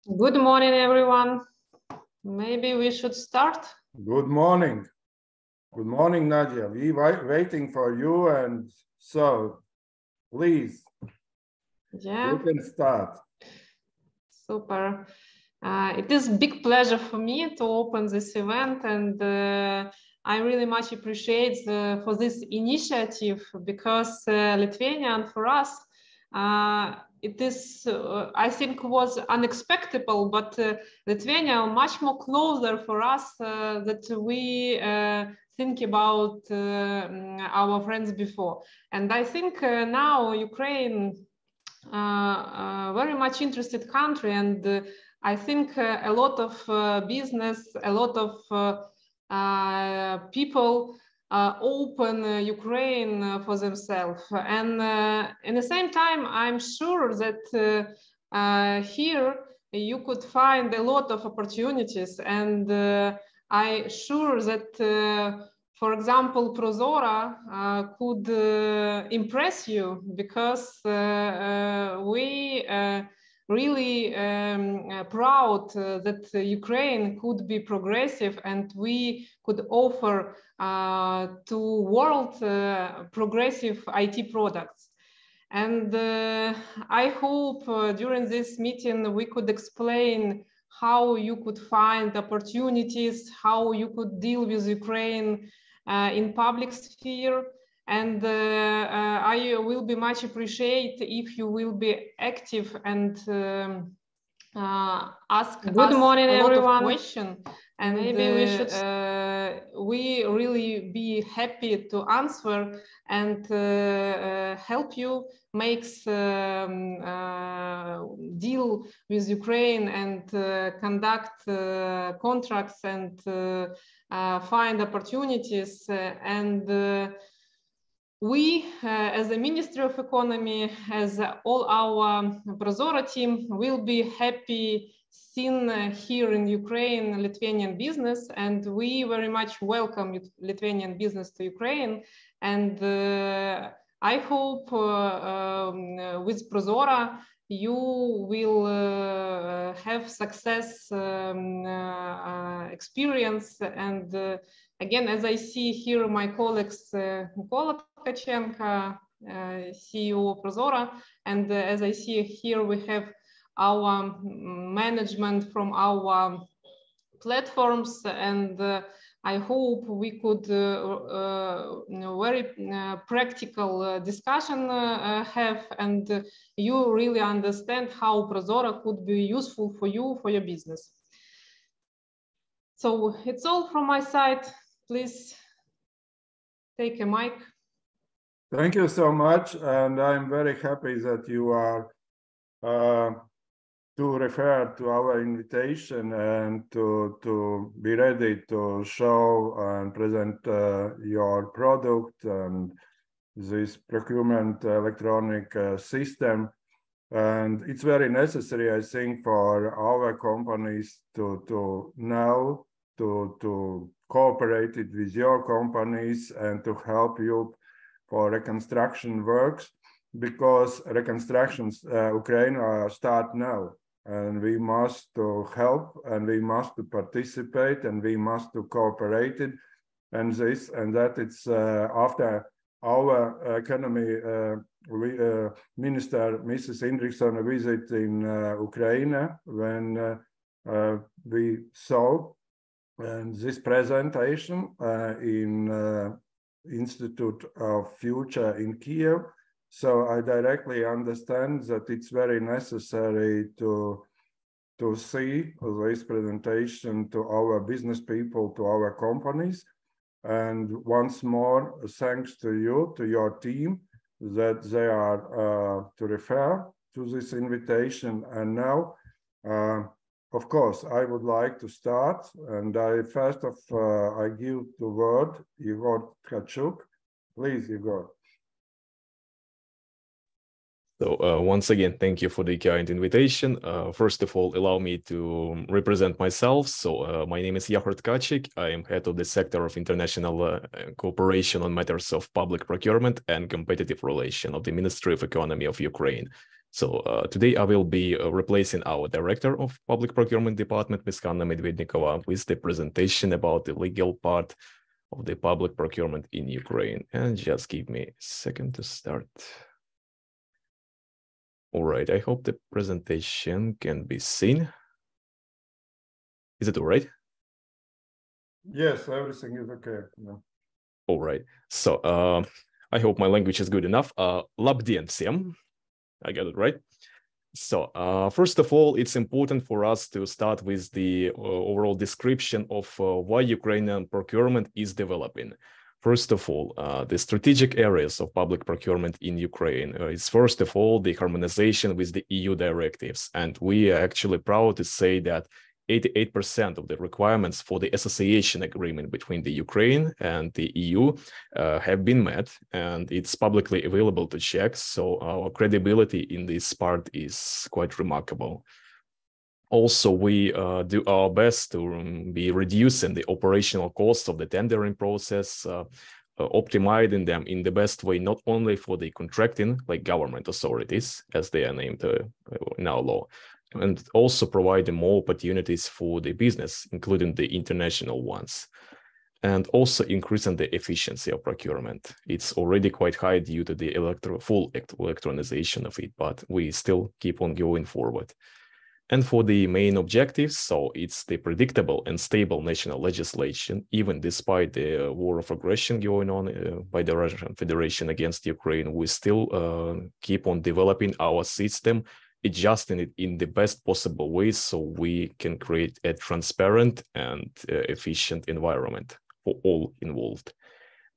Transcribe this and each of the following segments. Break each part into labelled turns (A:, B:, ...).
A: Good morning, everyone. Maybe we should start.
B: Good morning. Good morning, Nadia. We waiting for you, and so please,
A: Yeah.
B: you can start.
A: Super. It is a big pleasure for me to open this event, and I really much appreciate for this initiative, because Lithuania, for us, it is, I think, was unexpected, but Lithuania much more closer for us that we think about our friends before. And I think now Ukraine very much interested country, and I think a lot of business, a lot of people open Ukraine for themselves. And in the same time, I'm sure that here you could find a lot of opportunities, and I'm sure that for example, Prozorro could impress you, because we really proud that Ukraine could be progressive, and we could offer to world progressive IT products. And I hope during this meeting we could explain how you could find opportunities, how you could deal with Ukraine in public sphere. And I will be much appreciate if you will be active and ask Good morning, a lot everyone. of questions. And maybe we should we really be happy to answer and help you makes deal with Ukraine and conduct contracts and find opportunities. And we, as the Ministry of Economy, as all our Prozorro team, will be happy seen here in Ukraine Lithuanian business, and we very much welcome Lithuanian business to Ukraine. And I hope with Prozorro you will have success experience. And again, as I see here my colleagues Mykola Tkachenko, CEO of Prozorro, and as I see here we have our management from our platforms, and I hope we could very practical discussion have, and you really understand how Prozorro could be useful for you, for your business. So it's all from my side. Please take a mic.
B: Thank you so much, and I'm very happy that you are to refer to our invitation and to be ready to show and present your product and this procurement electronic system. And it's very necessary, I think, for our companies to know, to cooperate with your companies and to help you for reconstruction works, because reconstructions Ukraine start now, and we must to help, and we must to participate, and we must to cooperate it, and this and that. It's after our economy minister Mrs. Indriksson visit in Ukraine, when we saw this presentation in Institute of Future in Kiev. So I directly understand that it's very necessary to see this presentation to our business people, to our companies. And once more, thanks to you, to your team, that they are to refer to this invitation. And now, of course, I would like to start, and I give the word Igor Tkachuk. Please, Igor.
C: So once again, thank you for the kind invitation. First of all, allow me to represent myself. So my name is Yahor Tkachik. I am head of the sector of international cooperation on matters of public procurement and competitive relation of the Ministry of Economy of Ukraine. So today I will be replacing our Director of Public Procurement Department, Ms. Hanna Medvednikova, with the presentation about the legal part of the public procurement in Ukraine. And just give me a second to start. All right, I hope the presentation can be seen. Is it all right?
B: Yes, everything is okay. No.
C: All right, so I hope my language is good enough. Labdien всем. I got it right. So first of all, it's important for us to start with the overall description of why Ukrainian procurement is developing. First of all, the strategic areas of public procurement in Ukraine is first of all the harmonization with the EU directives. And we are actually proud to say that 88% of the requirements for the association agreement between the Ukraine and the EU have been met, and it's publicly available to check. So our credibility in this part is quite remarkable. Also, we do our best to be reducing the operational costs of the tendering process, optimizing them in the best way, not only for the contracting, like government authorities, as they are named in our law, and also providing more opportunities for the business, including the international ones, and also increasing the efficiency of procurement. It's already quite high due to the full electronization of it, but we still keep on going forward. And for the main objectives, so it's the predictable and stable national legislation, even despite the war of aggression going on by the Russian Federation against Ukraine, we still keep on developing our system, adjusting it in the best possible way so we can create a transparent and efficient environment for all involved.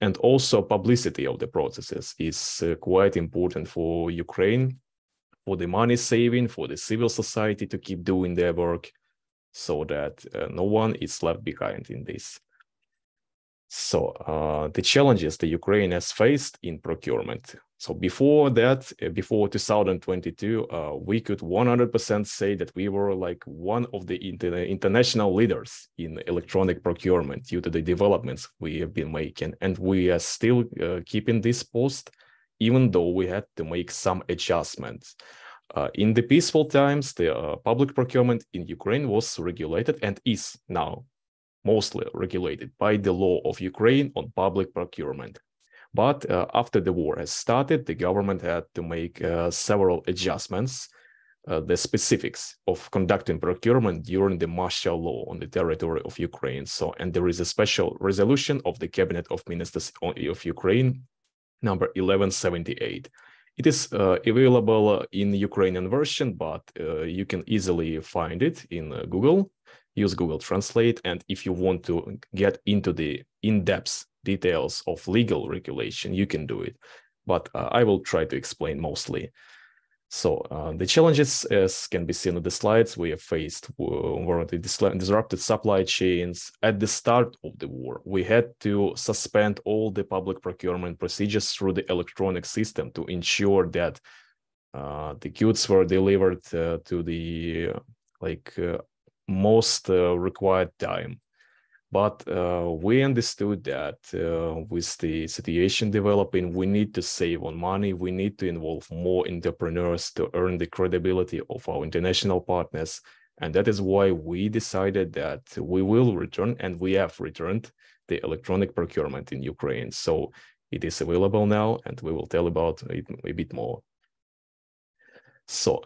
C: And also publicity of the processes is quite important for Ukraine, for the money saving, for the civil society to keep doing their work so that no one is left behind in this. So the challenges the Ukraine has faced in procurement. So before that, before 2022, we could 100% say that we were like one of the international leaders in electronic procurement due to the developments we have been making. And we are still keeping this post, even though we had to make some adjustments. In the peaceful times, the public procurement in Ukraine was regulated and is now mostly regulated by the law of Ukraine on public procurement. But after the war has started, the government had to make several adjustments, the specifics of conducting procurement during the martial law on the territory of Ukraine. So, and there is a special resolution of the Cabinet of Ministers of Ukraine, number 1178. It is available in the Ukrainian version, but you can easily find it in Google. Use Google Translate. And if you want to get into the in-depth details of legal regulation, you can do it. But I will try to explain mostly. So the challenges, as can be seen on the slides, we have faced were the disrupted supply chains. At the start of the war, we had to suspend all the public procurement procedures through the electronic system to ensure that the goods were delivered to the most required time. But we understood that with the situation developing, we need to save on money. We need to involve more entrepreneurs to earn the credibility of our international partners. And that is why we decided that we will return, and we have returned, the electronic procurement in Ukraine. So it is available now, and we will tell about it a bit more. So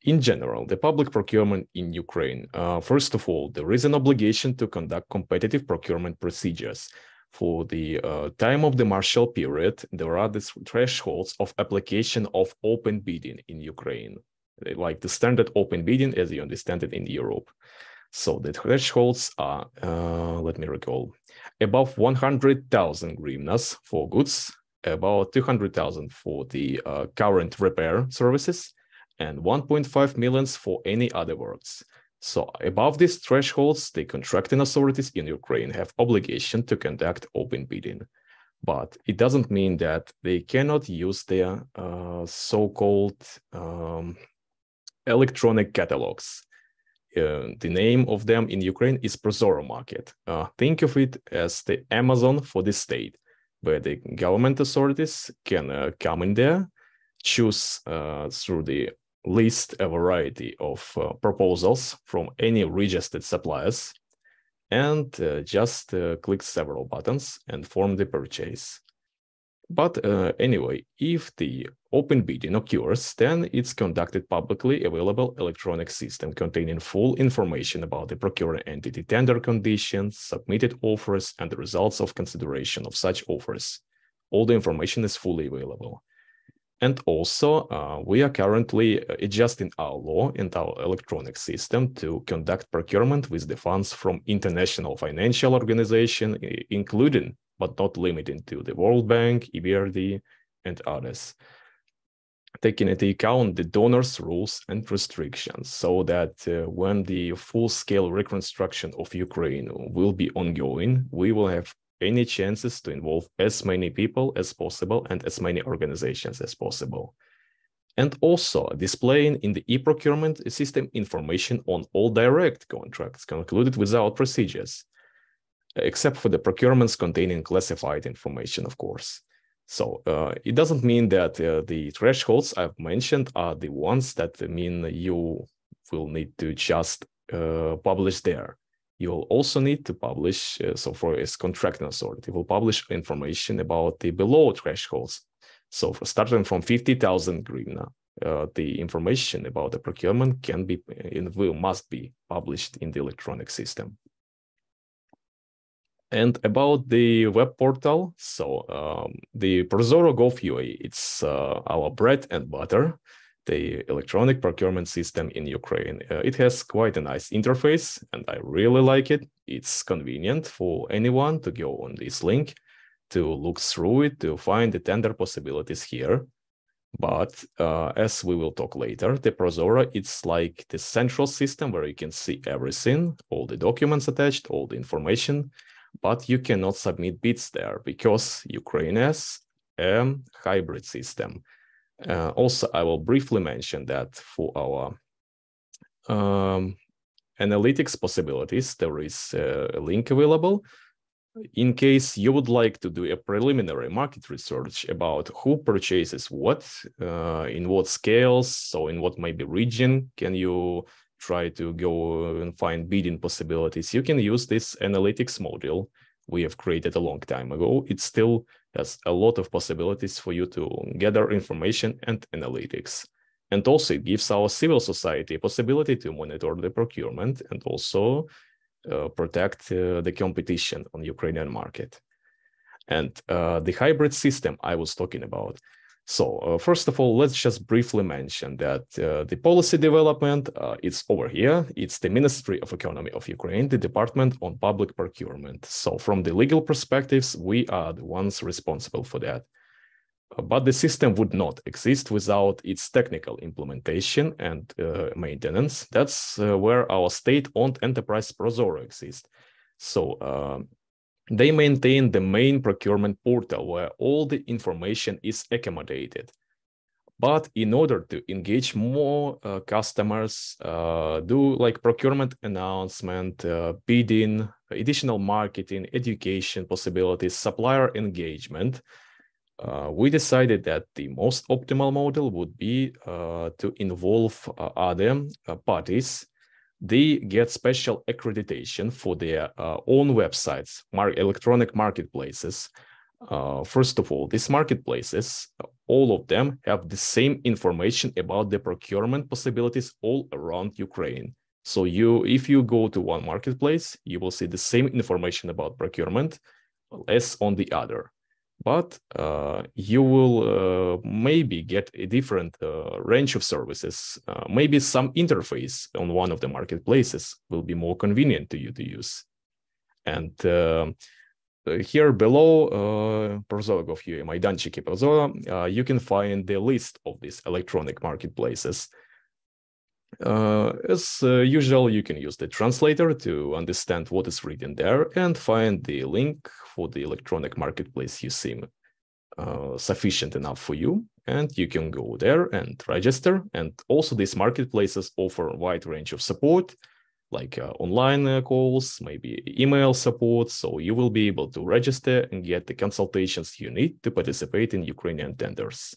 C: in general, the public procurement in Ukraine, first of all, there is an obligation to conduct competitive procurement procedures. For the time of the martial period, there are the thresholds of application of open bidding in Ukraine, like the standard open bidding as you understand it in Europe. So the thresholds are, let me recall, above 100,000 hryvnias for goods, about 200,000 for the current repair services, and 1.5 million for any other works. So above these thresholds, the contracting authorities in Ukraine have obligation to conduct open bidding. But it doesn't mean that they cannot use their so-called electronic catalogs. The name of them in Ukraine is Prozorro market. Think of it as the Amazon for the state, where the government authorities can come in there, choose through the list a variety of proposals from any registered suppliers and just click several buttons and form the purchase. But anyway, if the open bidding occurs, then it's conducted publicly available electronic system containing full information about the procuring entity tender conditions, submitted offers, and the results of consideration of such offers. All the information is fully available. And also, we are currently adjusting our law and our electronic system to conduct procurement with the funds from international financial organizations, including but not limited to the World Bank, EBRD, and others, taking into account the donors' rules and restrictions, so that when the full-scale reconstruction of Ukraine will be ongoing, we will have any chances to involve as many people as possible and as many organizations as possible. And also displaying in the e-procurement system information on all direct contracts concluded without procedures, except for the procurements containing classified information, of course. So it doesn't mean that the thresholds I've mentioned are the ones that mean you will need to just publish there. You'll also need to publish, so for as contracting authority, will publish information about the below thresholds. So for starting from 50,000 hryvnia, the information about the procurement can be and must be published in the electronic system. And about the web portal, so the Prozorro Gov.ua, it's our bread and butter, the electronic procurement system in Ukraine. It has quite a nice interface, and I really like it. It's convenient for anyone to go on this link, to look through it, to find the tender possibilities here. But as we will talk later, the Prozorro, it's like the central system where you can see everything, all the documents attached, all the information, but you cannot submit bids there because Ukraine has a hybrid system. Also, I will briefly mention that for our analytics possibilities, there is a link available. In case you would like to do a preliminary market research about who purchases what, in what scales, so in what maybe region can you try to go and find bidding possibilities, you can use this analytics module we have created a long time ago. It still has a lot of possibilities for you to gather information and analytics. And also it gives our civil society a possibility to monitor the procurement and also protect the competition on Ukrainian market. And the hybrid system I was talking about. So first of all, let's just briefly mention that the policy development, it's over here. It's the Ministry of Economy of Ukraine, the Department on Public Procurement. So from the legal perspectives, we are the ones responsible for that. But the system would not exist without its technical implementation and maintenance. That's where our state-owned enterprise Prozorro exists. So they maintain the main procurement portal where all the information is accommodated. But in order to engage more customers, do like procurement announcement, bidding, additional marketing, education possibilities, supplier engagement, we decided that the most optimal model would be to involve other parties. They get special accreditation for their own websites, electronic marketplaces. First of all, these marketplaces, all of them have the same information about the procurement possibilities all around Ukraine. So if you go to one marketplace, you will see the same information about procurement as on the other. But you will maybe get a different range of services. Maybe some interface on one of the marketplaces will be more convenient to you to use. And here below Prozorro Gov.ua, Майданчики Prozorro, you can find the list of these electronic marketplaces. As usual, you can use the translator to understand what is written there and find the link for the electronic marketplace you seem sufficient enough for you. And you can go there and register. And also these marketplaces offer a wide range of support, like online calls, maybe email support. So you will be able to register and get the consultations you need to participate in Ukrainian tenders.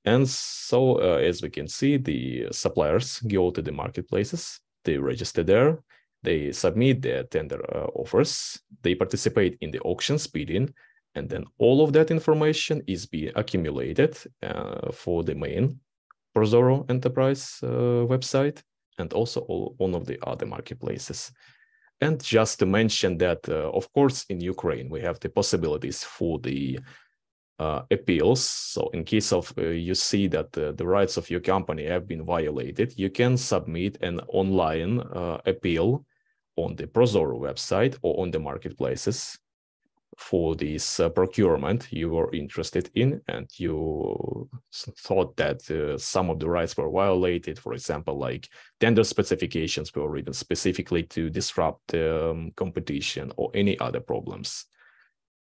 C: And so, as we can see, the suppliers go to the marketplaces, they register there, they submit their tender offers, they participate in the auctions bidding, and then all of that information is being accumulated for the main Prozorro enterprise website, and also all of the other marketplaces. And just to mention that, of course, in Ukraine, we have the possibilities for the appeals. So in case of you see that the rights of your company have been violated, you can submit an online appeal on the Prozorro website or on the marketplaces for this procurement you were interested in, and you thought that some of the rights were violated, for example, like tender specifications were written specifically to disrupt competition or any other problems.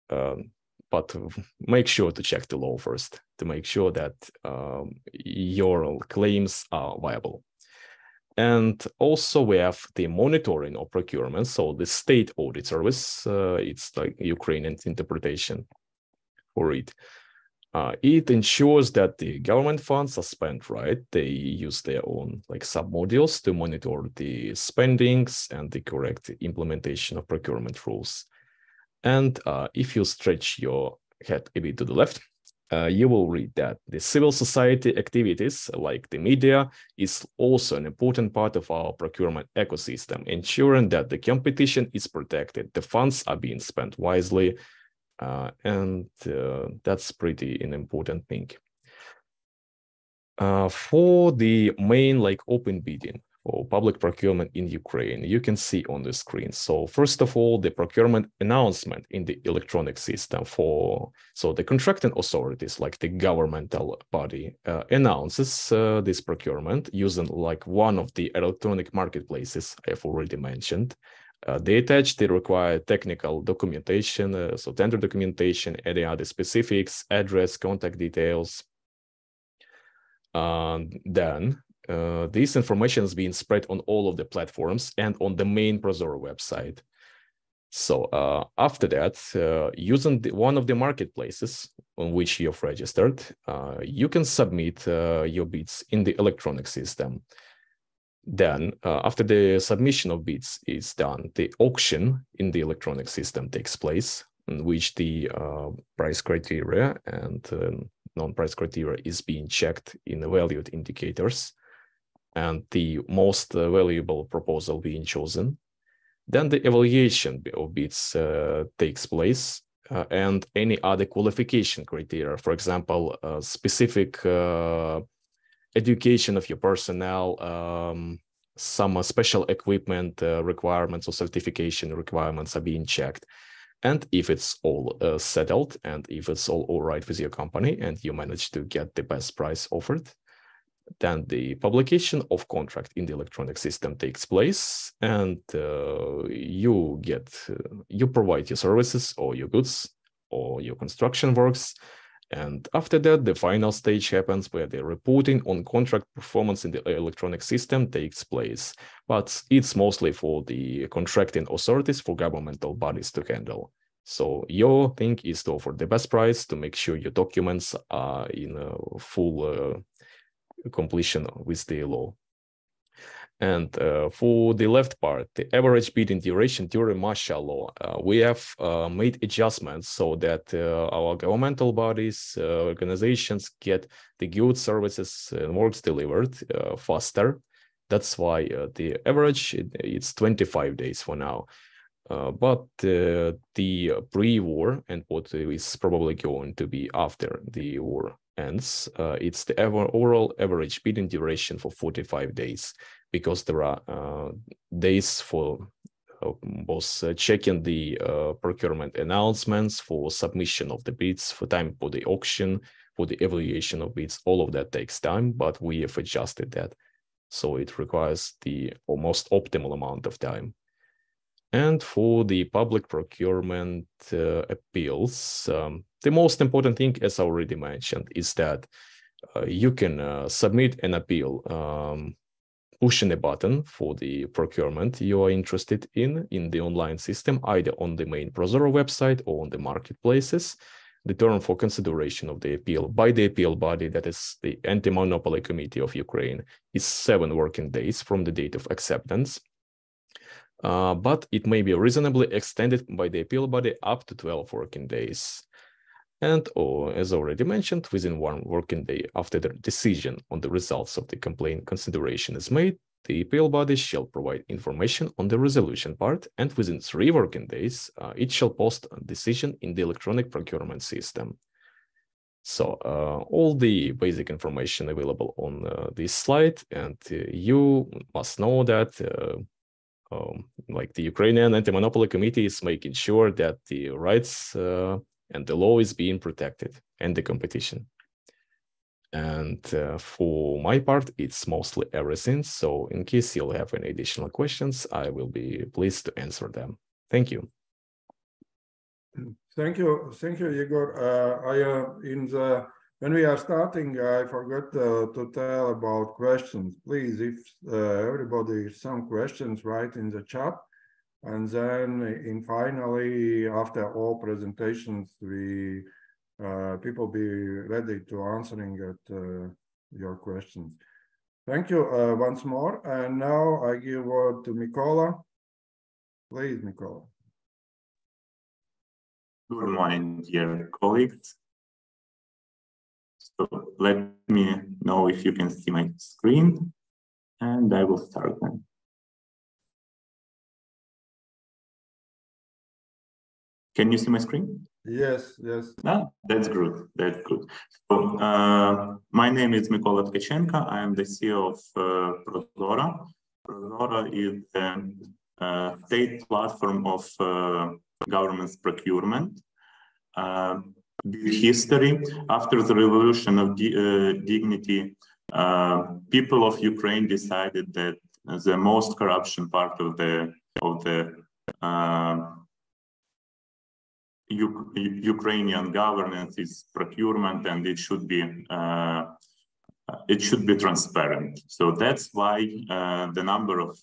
C: But make sure to check the law first to make sure that your claims are viable. And also we have the monitoring of procurement. So the state audit service, it's like Ukrainian interpretation for it. It ensures that the government funds are spent right. They use their own like sub-modules to monitor the spendings and the correct implementation of procurement rules. And if you stretch your head a bit to the left, you will read that the civil society activities, like the media, is also an important part of our procurement ecosystem, ensuring that the competition is protected, the funds are being spent wisely, and that's pretty an important thing. For the main like open bidding or public procurement in Ukraine, you can see on the screen. So first of all, the procurement announcement in the electronic system so the contracting authorities, like the governmental body, announces this procurement using like one of the electronic marketplaces I've already mentioned. They attach the required technical documentation, so tender documentation, any other specifics, address, contact details. Then this information is being spread on all of the platforms and on the main Prozorro website. So after that, using one of the marketplaces on which you've registered, you can submit your bids in the electronic system. Then after the submission of bids is done, the auction in the electronic system takes place, in which the price criteria and non-price criteria is being checked in the valued indicators, and the most valuable proposal being chosen. Then the evaluation of bids takes place, and any other qualification criteria, for example, specific education of your personnel, some special equipment requirements or certification requirements are being checked. And if it's all settled, and if it's all right with your company, and you manage to get the best price offered, then the publication of contract in the electronic system takes place, and you provide your services or your goods or your construction works. And after that, the final stage happens where the reporting on contract performance in the electronic system takes place. But it's mostly for the contracting authorities, for governmental bodies to handle. So your thing is to offer the best price, to make sure your documents are in a full completion with the law. And for the left part, the average bidding duration during martial law, we have made adjustments so that our governmental bodies, organizations get the goods, services, and works delivered faster. That's why the average, it's 25 days for now. But the pre-war and what is probably going to be after the war ends, it's the overall average bidding duration for 45 days, because there are days for both checking the procurement announcements, for submission of the bids, for time for the auction, for the evaluation of bids. All of that takes time, but we have adjusted that. So it requires the almost optimal amount of time. And for the public procurement appeals, the most important thing, as I already mentioned, is that you can submit an appeal pushing a button for the procurement you are interested in the online system, either on the main Prozorro website or on the marketplaces. The term for consideration of the appeal by the appeal body, that is the Anti-Monopoly Committee of Ukraine, is 7 working days from the date of acceptance. But it may be reasonably extended by the appeal body up to 12 working days. And as already mentioned, within 1 working day after the decision on the results of the complaint consideration is made, the appeal body shall provide information on the resolution part, and within 3 working days, it shall post a decision in the electronic procurement system. So all the basic information available on this slide, and you must know that like the Ukrainian Anti-Monopoly Committee is making sure that the rights and the law is being protected and the competition. And for my part, it's mostly everything. So in case you'll have any additional questions, I will be pleased to answer them. Thank you.
B: Thank you, Igor. When we are starting, I forgot to tell about questions. Please, if everybody has some questions, write in the chat. And then finally, after all presentations, people be ready to answering at your questions. Thank you once more. And now I give word to Mikola. Please, Mikola.
D: Good morning, dear colleagues. So let me know if you can see my screen, and I will start then. Can you see my screen?
B: Yes, yes.
D: No, that's good. That's good. So, my name is Mykola Tkachenko. I am the CEO of Prozorro. Prozorro is a state platform of government's procurement. History. After the revolution of dignity, people of Ukraine decided that the most corruption part of the Ukrainian governance is procurement, and it should be transparent. So that's why the number of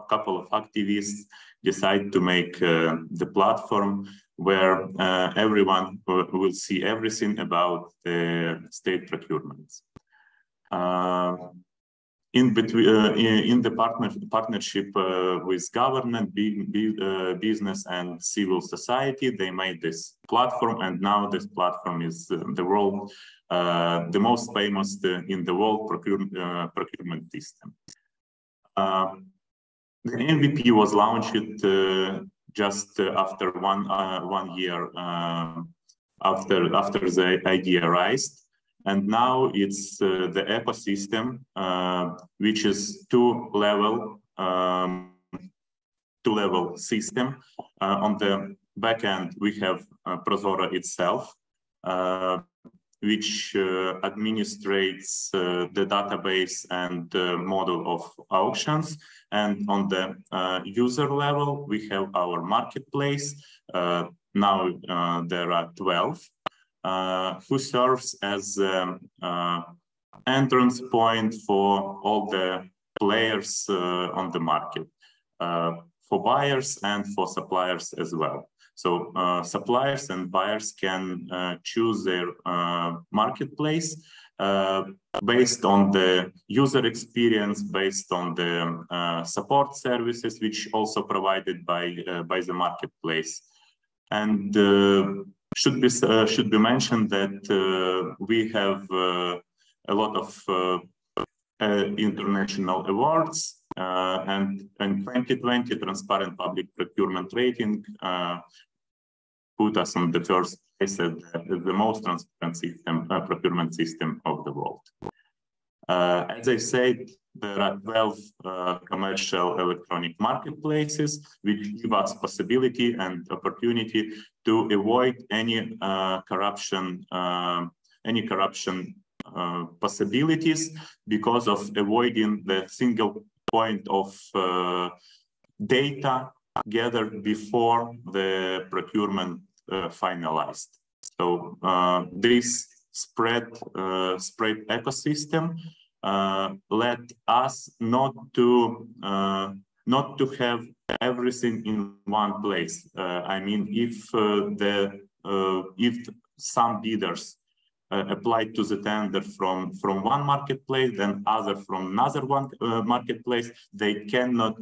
D: couple of activists decide to make the platform where everyone will see everything about the state procurements. In the partnership with government, business, and civil society, they made this platform, and now this platform is the world, the most famous in the world procurement system. The MVP was launched just after one year after the idea arose. And now it's the ecosystem, which is two-level system. On the back end, we have Prozorro itself, which administrates the database and model of auctions. And on the user level, we have our marketplace. Now there are 12. Who serves as entrance point for all the players on the market, for buyers and for suppliers as well. So suppliers and buyers can choose their marketplace based on the user experience, based on the support services, which also provided by the marketplace. And should be mentioned that we have a lot of international awards, and in 2020 Transparent Public Procurement Rating put us on the first place as the most transparent system, procurement system of the world. As I said, there are 12 commercial electronic marketplaces which give us possibility and opportunity to avoid any corruption possibilities, because of avoiding the single point of data gathered before the procurement finalized. So this spread ecosystem let us not to have everything in one place. I mean, if some bidders applied to the tender from one marketplace, then other from another one marketplace. They cannot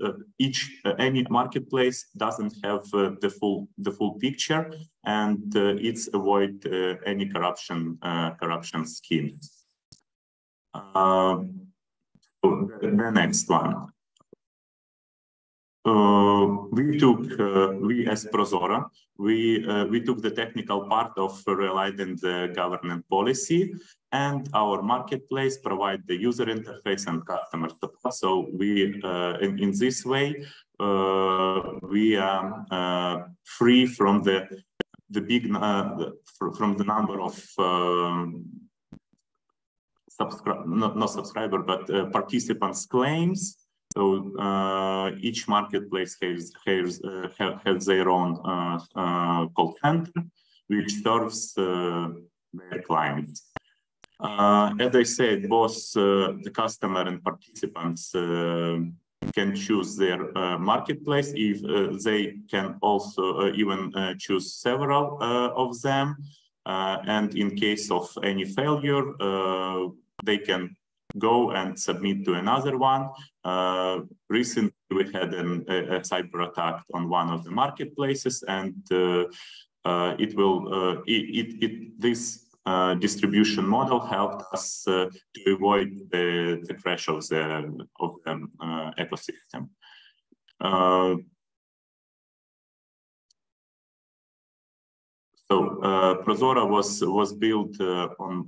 D: any marketplace doesn't have the full picture, and it's avoid any corruption schemes. The next one. We as Prozorro, we took the technical part of realizing the governance policy, and our marketplace provide the user interface and customer support. So we, in this way, we are free from the big from the number of participants' claims. So each marketplace has their own call center, which serves their clients. As I said, both the customer and participants can choose their marketplace. If they can also even choose several of them, and in case of any failure, they can go and submit to another one. Recently, we had a cyber attack on one of the marketplaces, and this distribution model helped us to avoid the crash of the ecosystem. Prozorro was built on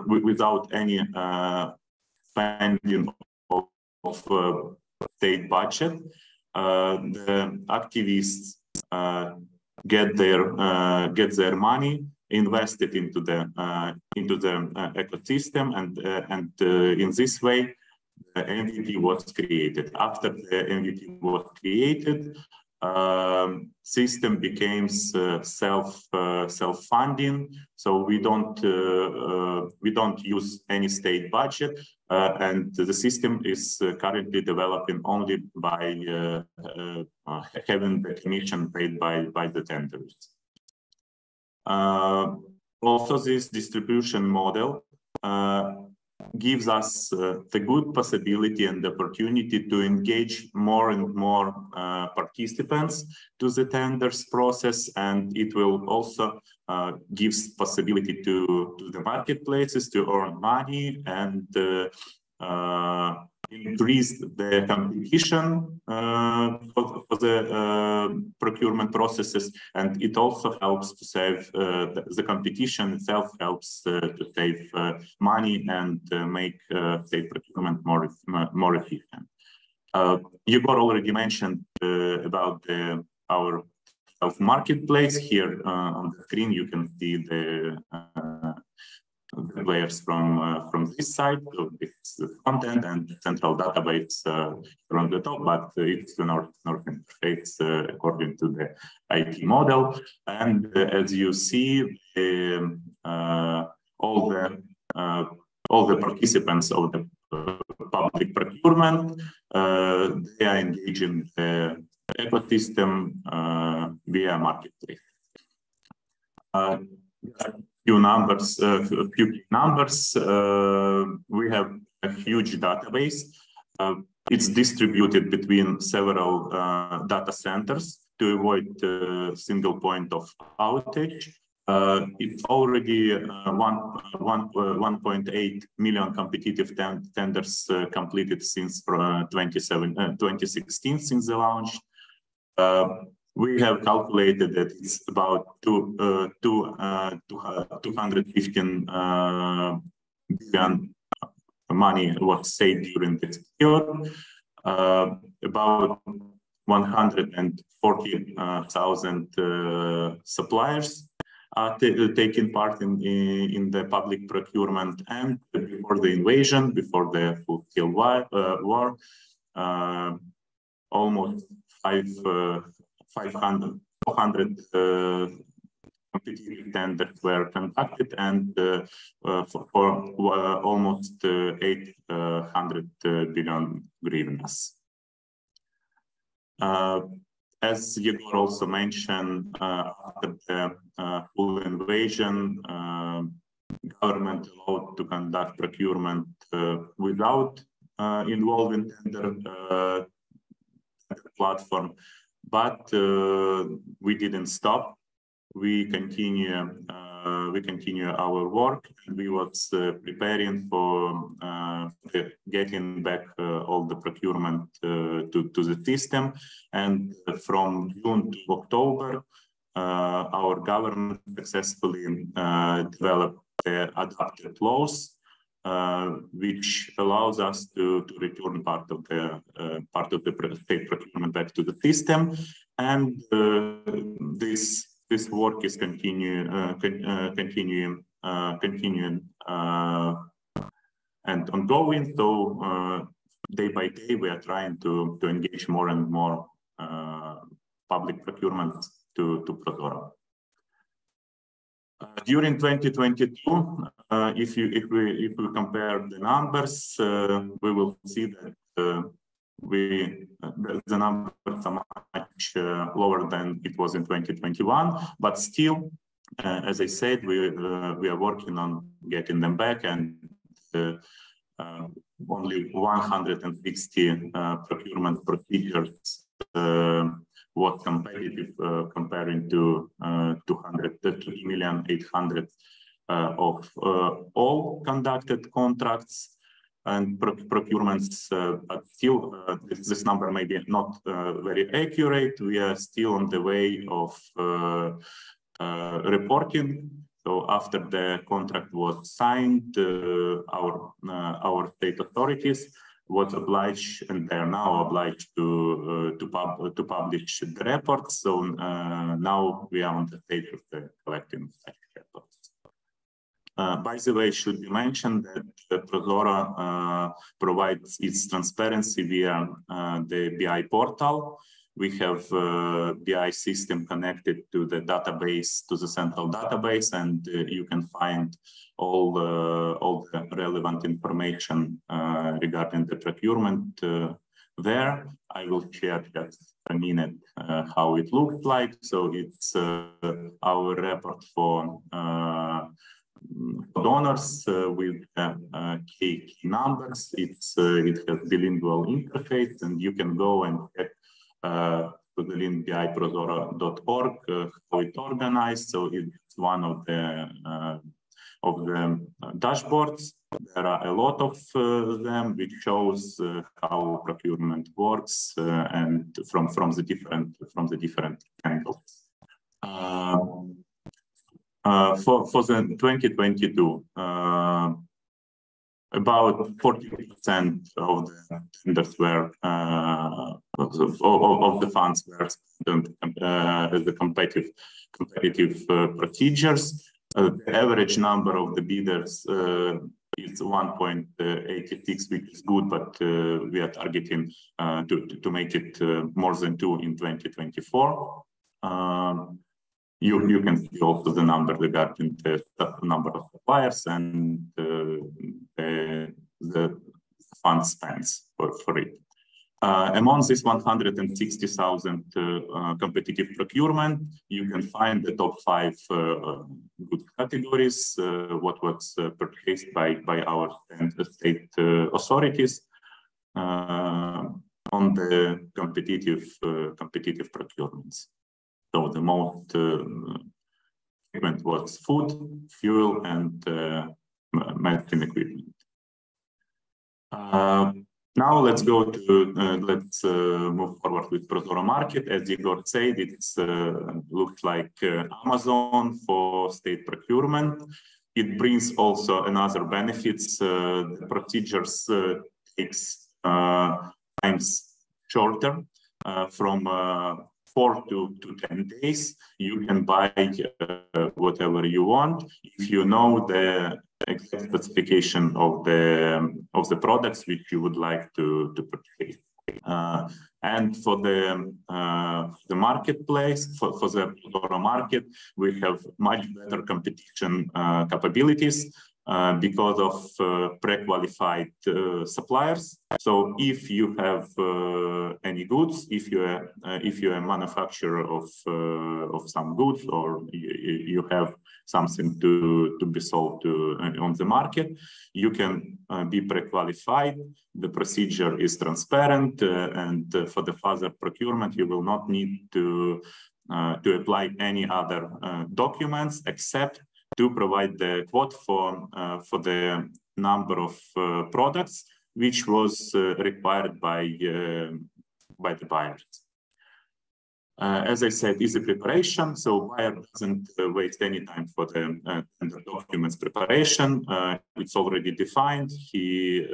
D: without any spending of state budget. The activists get their money invested into the ecosystem, and in this way, the MVP was created. After the MVP was created, system became self-funding, so we don't use any state budget, and the system is currently developing only by having the commission paid by the tenders. Also, this distribution model gives us the good possibility and the opportunity to engage more and more participants to the tenders process, and it will also gives possibility to the marketplaces to earn money and increase the competition for the procurement processes, and it also helps to save the competition itself helps to save money and make state procurement more efficient. Igor already mentioned about our marketplace. Here on the screen you can see the players from this side. So it's the front end and the central database from the top, but it's the north interface according to the IT model. And as you see, all the participants of the public procurement, they are engaging the ecosystem via marketplace. Few numbers. We have a huge database. It's distributed between several data centers to avoid single point of outage. It's already 1.8 million competitive tenders completed since 2016, since the launch. We have calculated that it's about 215 billion money was saved during this period. About 140,000 suppliers are taking part in the public procurement, and before the invasion, before the full-scale war, almost 400 competitive tenders were conducted, and for almost 800 billion hryvnias. As Yegor also mentioned, after the full invasion, government allowed to conduct procurement without involving tender platform, but we didn't stop. We continue our work. We was preparing for getting back all the procurement to the system. And from June to October, our government successfully developed adapted laws, which allows us to return part of the state procurement back to the system. And this work is continuing and ongoing. So day by day, we are trying to engage more and more public procurement to Prozorro. During 2022, if we compare the numbers, we will see that the numbers are much lower than it was in 2021, but still, as I said, we are working on getting them back, and only 160 procurement procedures was competitive comparing to 2,800,000 of all conducted contracts and procurements, but still this number may be not very accurate. We are still on the way of reporting. So after the contract was signed, our state authorities was obliged, and they are now obliged to publish the reports. So now we are on the stage of collecting such reports. By the way, it should be mentioned that Prozorro provides its transparency via the BI portal. We have a BI system connected to the database, to the central database, and you can find all the relevant information regarding the procurement there. I will share just a minute how it looks like. So it's our report for donors with key numbers. It has bilingual interface, and you can go and check to the link biprozorro.org how it's organized. So it's one of the dashboards. There are a lot of them, which shows how procurement works and from the different angles. For the 2022, about 40% of the tenders were of the funds were spent as the competitive procedures. The average number of the bidders is 1.86, which is good, but we are targeting to make it more than 2 in 2024. You can see also the number regarding the number of suppliers and the fund spends for it. Among this 160,000 competitive procurement, you can find the top 5 good categories, what was purchased by our state authorities on the competitive procurements. So the most segment was food, fuel, and medicine equipment. Now let's go to move forward with Prozorro Market. As Igor said, it looks like Amazon for state procurement. It brings also another benefits. The procedures takes times shorter from 4 to 10 days. You can buy whatever you want if you know the exact specification of the products which you would like to purchase. And for the marketplace, for the Prozorro market, we have much better competition capabilities. because of pre-qualified suppliers. So if you have any goods, if you're a manufacturer of some goods, or you have something to be sold on the market, you can be pre-qualified. The procedure is transparent, and for the further procurement, you will not need to apply any other documents except to provide the quote for the number of products which was required by the buyers. As I said, easy preparation, so buyer doesn't waste any time for the documents preparation. It's already defined. He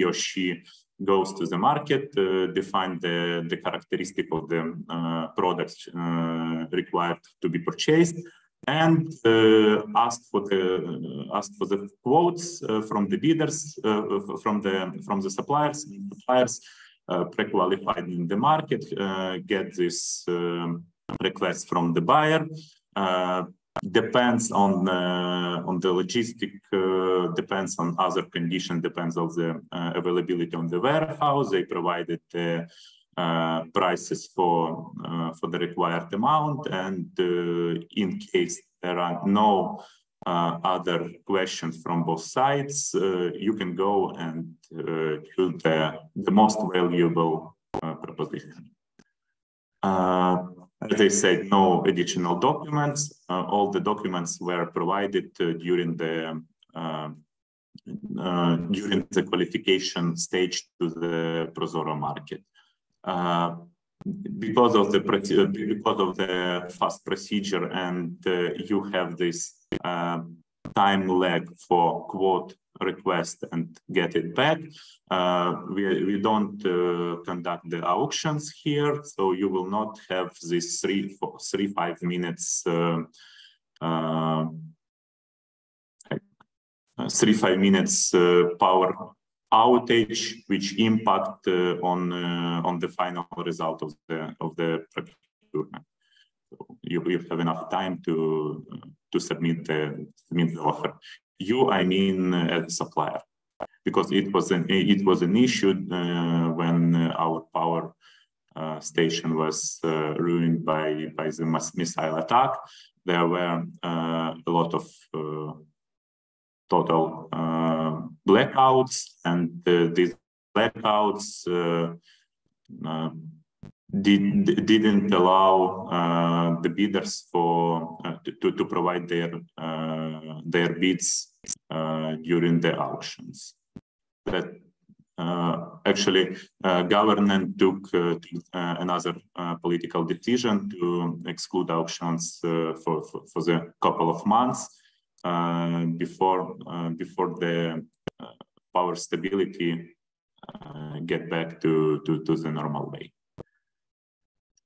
D: or she goes to the market, define the characteristic of the products required to be purchased, and ask for the quotes from the bidders, from the suppliers. Suppliers pre-qualified in the market get this request from the buyer. Depends on the logistic, depends on other conditions, depends on the availability on the warehouse. They provided the prices for the required amount, and in case there are no other questions from both sides, you can go and choose the most valuable proposition. As I said, no additional documents. All the documents were provided during the qualification stage to the Prozorro market. Because of the fast procedure, and you have this time lag for quote request and get it back, we don't conduct the auctions here, so you will not have this 3-5 minutes 3-5 minutes power outage, which impact on the final result of the procurement. So you have enough time to submit the offer. I mean as a supplier, because it was an issue when our power station was ruined by the missile attack. There were a lot of total blackouts, and these blackouts didn't allow the bidders to provide their bids during the auctions. That actually government took another political decision to exclude auctions for the couple of months before the power stability get back to the normal way.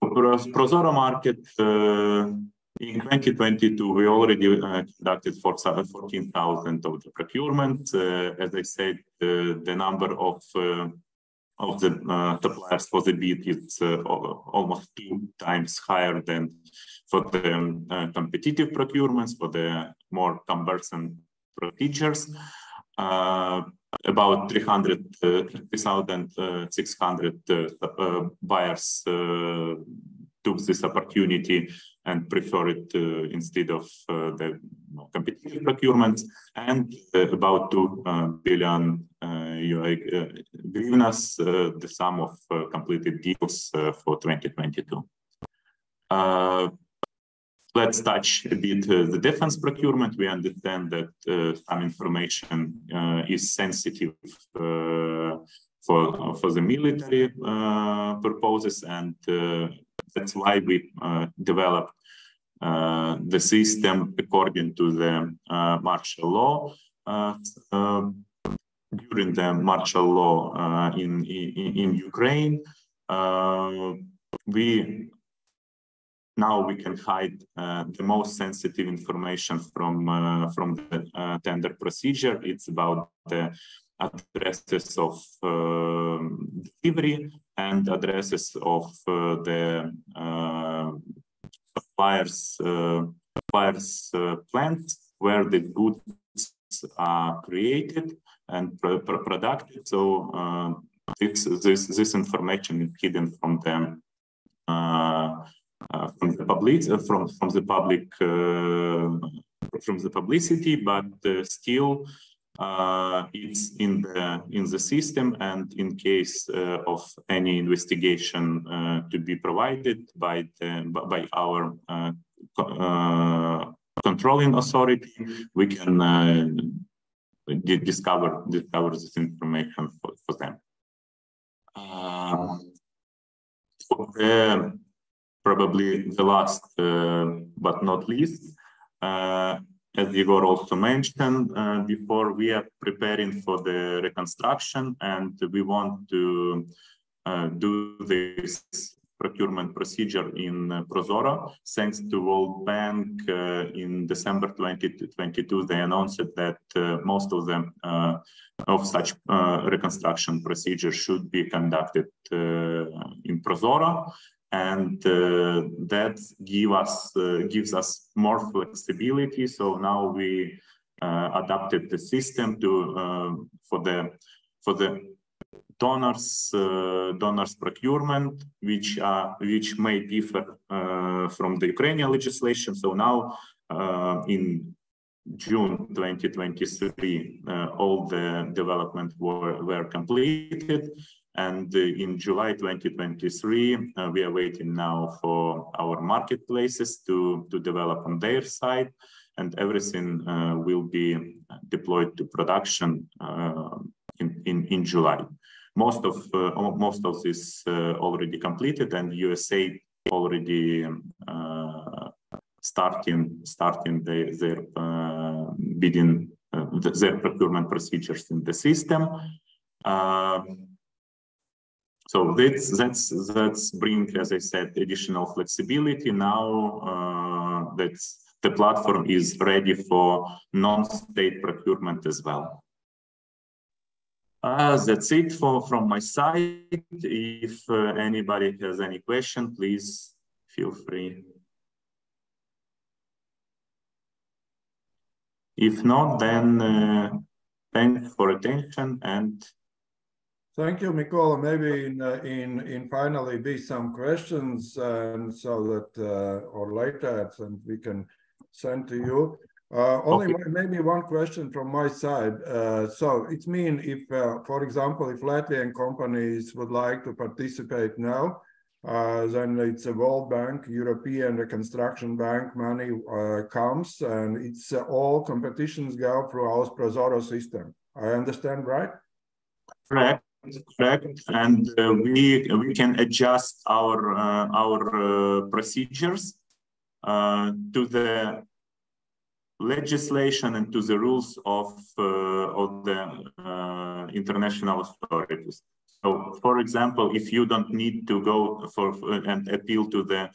D: Prozorro market in 2022, we already conducted 14,000 of the procurement. As I said, the number of the suppliers for the bid is almost 2 times higher than for the competitive procurements, for the more cumbersome procedures. About 3,600 buyers took this opportunity and prefer it instead of the competitive procurements, and about 2 billion hryvnias, the sum of completed deals for 2022. Let's touch a bit the defense procurement. We understand that some information is sensitive for the military purposes, and that's why we developed the system according to the martial law. During the martial law in Ukraine, now we can hide the most sensitive information from the tender procedure. It's about the addresses of delivery and addresses of the suppliers' plants where the goods are created and produced. So this information is hidden from the publicity, but still it's in the system, and in case of any investigation to be provided by our controlling authority, we can discover this information for them. Probably the last but not least, as Igor also mentioned before, we are preparing for the reconstruction, and we want to do this procurement procedure in Prozorro. Thanks to World Bank, in December 2022, they announced that most of them of such reconstruction procedures should be conducted in Prozorro. And that gives us more flexibility. So now we adapted the system to for the donors procurement, which may differ from the Ukrainian legislation. So now in June 2023, all the development were completed. And in July 2023, we are waiting now for our marketplaces to develop on their side, and everything will be deployed to production in July. Most of this already completed, and USA already starting their bidding, their procurement procedures in the system. So that's bring, as I said, additional flexibility. Now the platform is ready for non-state procurement as well. That's it from my side. If anybody has any question, please feel free. If not, then thanks for attention and.
B: Thank you, Mikola. Maybe in finally be some questions, and so that or later, and we can send to you. Only okay. Maybe one question from my side. So it means if, for example, if Latvian companies would like to participate now, then it's a World Bank, European Reconstruction Bank money comes, and it's all competitions go through our Prozorro system. I understand, right?
D: Correct. And we can adjust our procedures to the legislation and to the rules of the international authorities. So, for example, if you don't need to go and appeal to the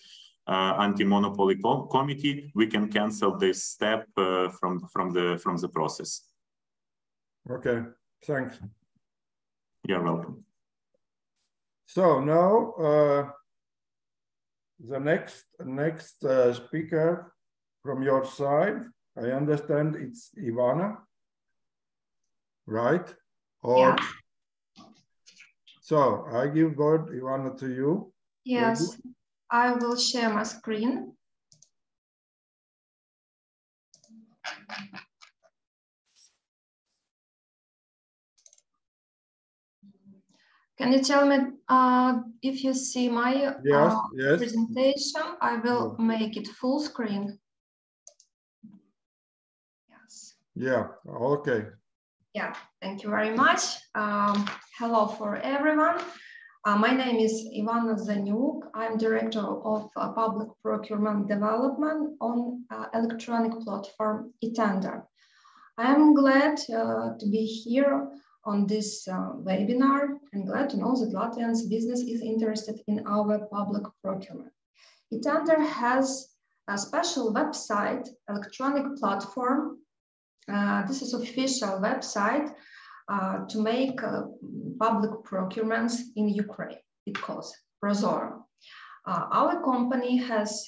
D: anti-monopoly committee, we can cancel this step from the process.
B: Okay, thanks.
D: You're welcome.
B: So now the next speaker from your side, I understand it's Ivana, right? Or,
E: yeah.
B: So I give word, Ivana, to you.
E: Yes, maybe? I will share my screen. Can you tell me if you see my
B: yes.
E: presentation? I will make it full screen. Yes.
B: Yeah, okay.
E: Yeah, thank you very much. Hello for everyone. My name is Ivana Zanyuk. I'm Director of Public Procurement Development on electronic platform eTender. I'm glad to be here on this webinar, and glad to know that Latvians business is interested in our public procurement. eTender has a special website, electronic platform. This is official website to make public procurements in Ukraine. It calls Prozorro. Our company has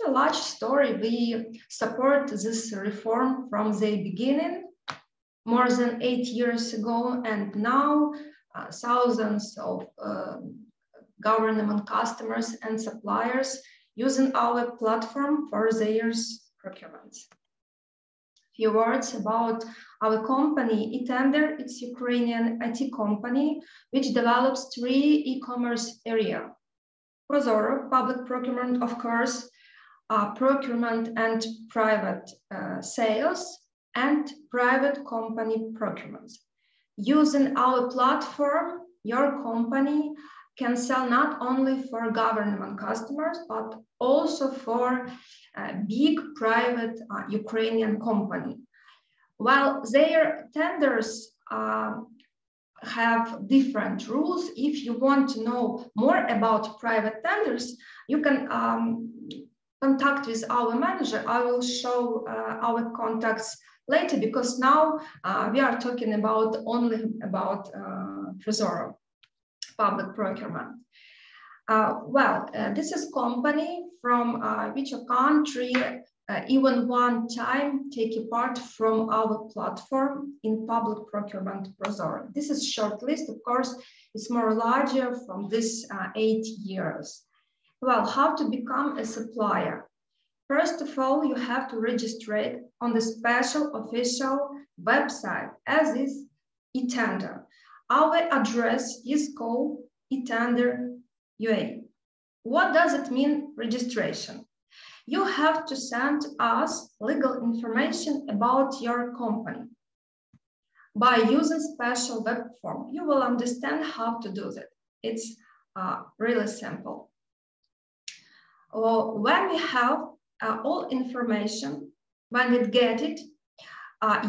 E: a large story. We support this reform from the beginning, more than 8 years ago, and now thousands of government customers and suppliers using our platform for their procurements. Few words about our company, eTender. It's Ukrainian IT company which develops 3 e-commerce areas. Prozorro, public procurement, of course, procurement and private sales, and private company procurement. Using our platform, your company can sell not only for government customers, but also for big private Ukrainian company. While their tenders have different rules, if you want to know more about private tenders, you can contact with our manager. I will show our contacts later, because now we are talking about only about Prozorro, public procurement. This is company from which a country even one time take a part from our platform in public procurement Prozorro. This is short list, of course, it's more larger from this 8 years. Well, how to become a supplier? First of all, you have to register on the special official website, as is eTender. Our address is called eTender UA. What does it mean, registration? You have to send us legal information about your company. By using special web form, you will understand how to do that. It's really simple. When we have all information, when we get it,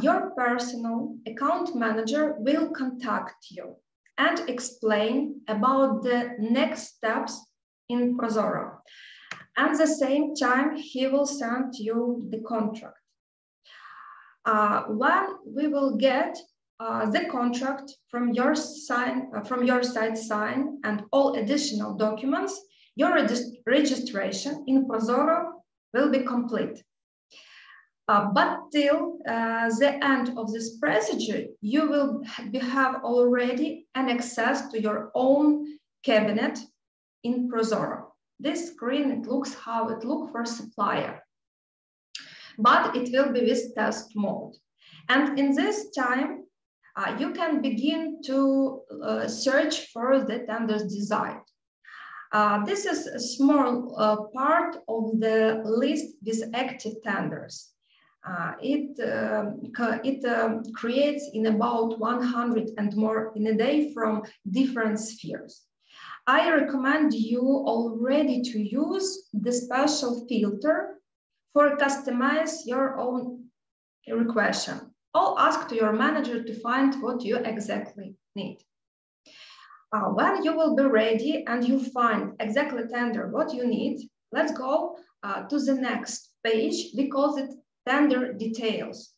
E: your personal account manager will contact you and explain about the next steps in Prozorro. At the same time, he will send you the contract. When we will get the contract from your side sign and all additional documents, your registration in Prozorro will be complete. But till the end of this procedure, you will have already an access to your own cabinet in Prozorro. This screen, it looks how it looks for supplier, but it will be with test mode. And in this time, you can begin to search for the tenders desired. This is a small part of the list with active tenders. It creates in about 100 and more in a day from different spheres. I recommend you already to use the special filter for customize your own request. Or ask to your manager to find what you exactly need. When you will be ready and you find exactly tender what you need, let's go to the next page because it's tender details.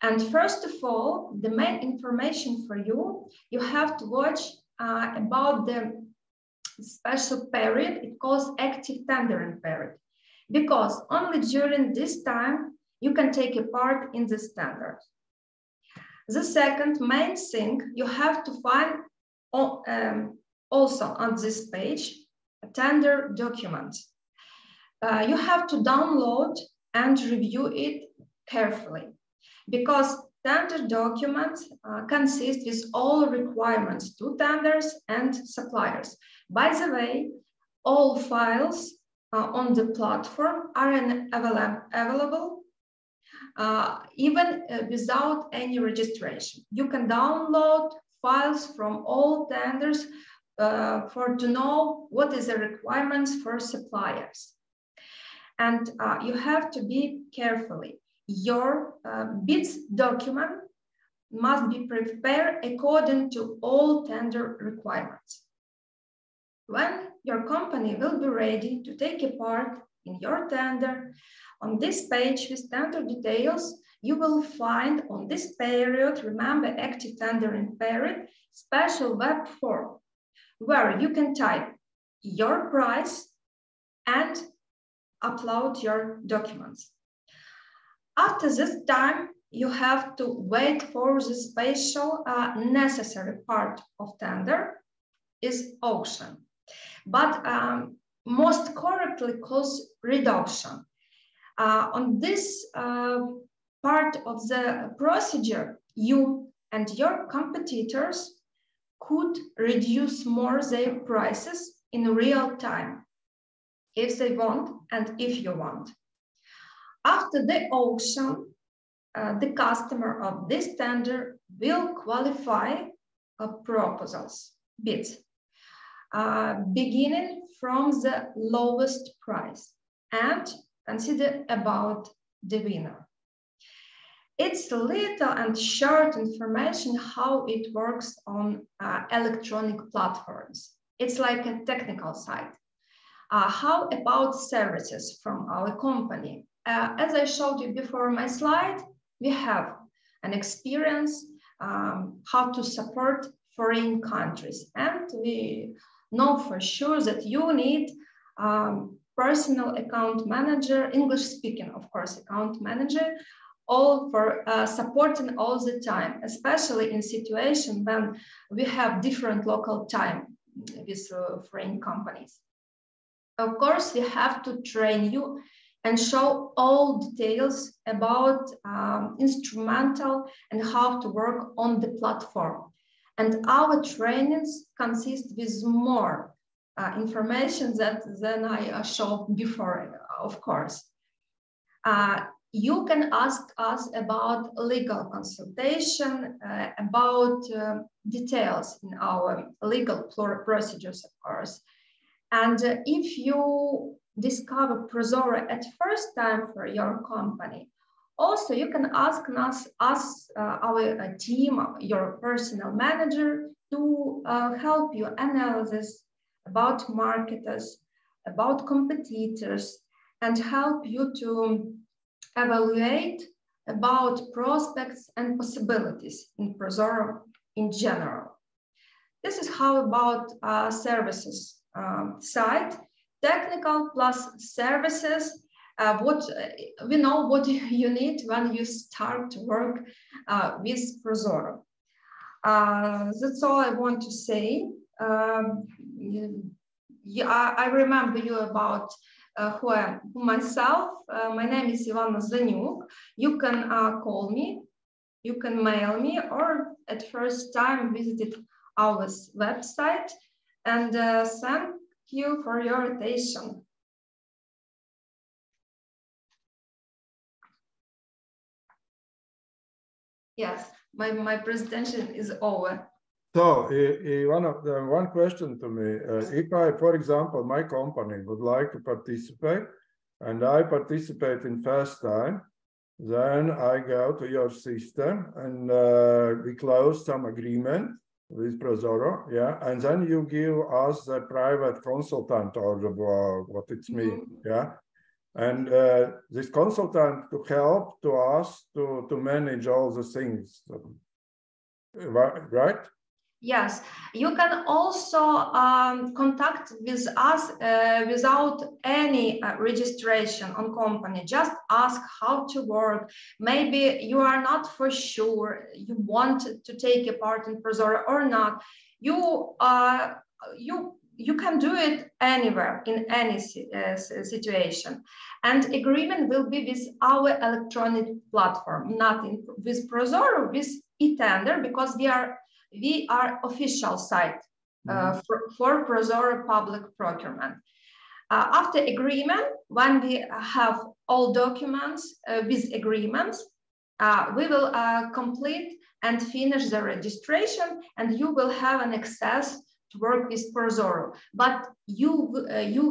E: And first of all, the main information for you, you have to watch about the special period. It calls active tendering period, because only during this time you can take a part in this tender. The second main thing you have to find also on this page, a tender document. You have to download and review it carefully, because tender documents consist with all requirements to tenders and suppliers. By the way, all files on the platform are available even without any registration. You can download files from all tenders to know what is the requirements for suppliers. And you have to be carefully. Your bids document must be prepared according to all tender requirements. When your company will be ready to take a part in your tender, on this page with tender details, you will find on this period, remember active tendering period, special web form where you can type your price and upload your documents. After this time, you have to wait for the special necessary part of tender is auction, but most correctly called reduction. On this part of the procedure, you and your competitors could reduce more their prices in real time if they want and if you want. After the auction, the customer of this tender will qualify proposals, bids, beginning from the lowest price and consider about the winner. It's little and short information how it works on electronic platforms. It's like a technical side. How about services from our company? As I showed you before my slide, we have an experience how to support foreign countries. And we know for sure that you need personal account manager, English speaking, of course, account manager, all for supporting all the time, especially in situation when we have different local time with foreign companies. Of course, we have to train you and show all details about instrumental and how to work on the platform. And our trainings consist with more information than I showed before, of course. You can ask us about legal consultation, about details in our legal procedures, of course. And if you discover Prozorro at first time for your company, also you can ask us, our team, your personal manager, to help you analysis about marketers, about competitors, and help you to evaluate about prospects and possibilities in Prozorro in general. This is how about services side, technical plus services. What we know what you need when you start to work with Prozorro. That's all I want to say. I remember you about who myself. My name is Ivana Zanyuk. You can call me, you can mail me, or at first time visit our website. And thank you for your attention. Yes, my presentation is over.
B: So, one question to me. If I, for example, my company would like to participate, and I participate in first time, then I go to your system and we close some agreement with Prozorro, yeah, and then you give us a private consultant or what it's mean, yeah, and this consultant to help to us to manage all the things, right?
E: Yes, you can also contact with us without any registration on company. Just ask how to work. Maybe you are not for sure you want to take a part in Prozorro or not. You can do it anywhere in any situation. And agreement will be with our electronic platform, not with Prozorro, with eTender, because we are official site for Prozorro public procurement. After agreement, when we have all documents with agreements, we will complete and finish the registration, and you will have an access to work with Prozorro. But you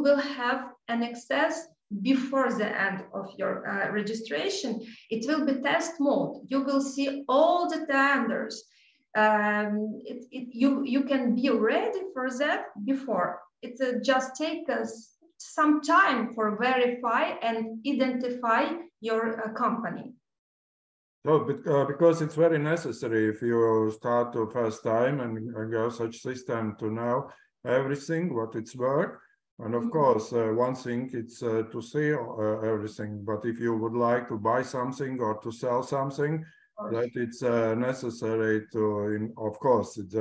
E: will have an access before the end of your registration. It will be test mode. You will see all the tenders. You can be ready for that before. It just takes us some time for verify and identify your company.
B: So, because it's very necessary if you start the first time and go such system to know everything, what it's worth. And of course, one thing it's to see everything, but if you would like to buy something or to sell something, that it's necessary to, of course, it's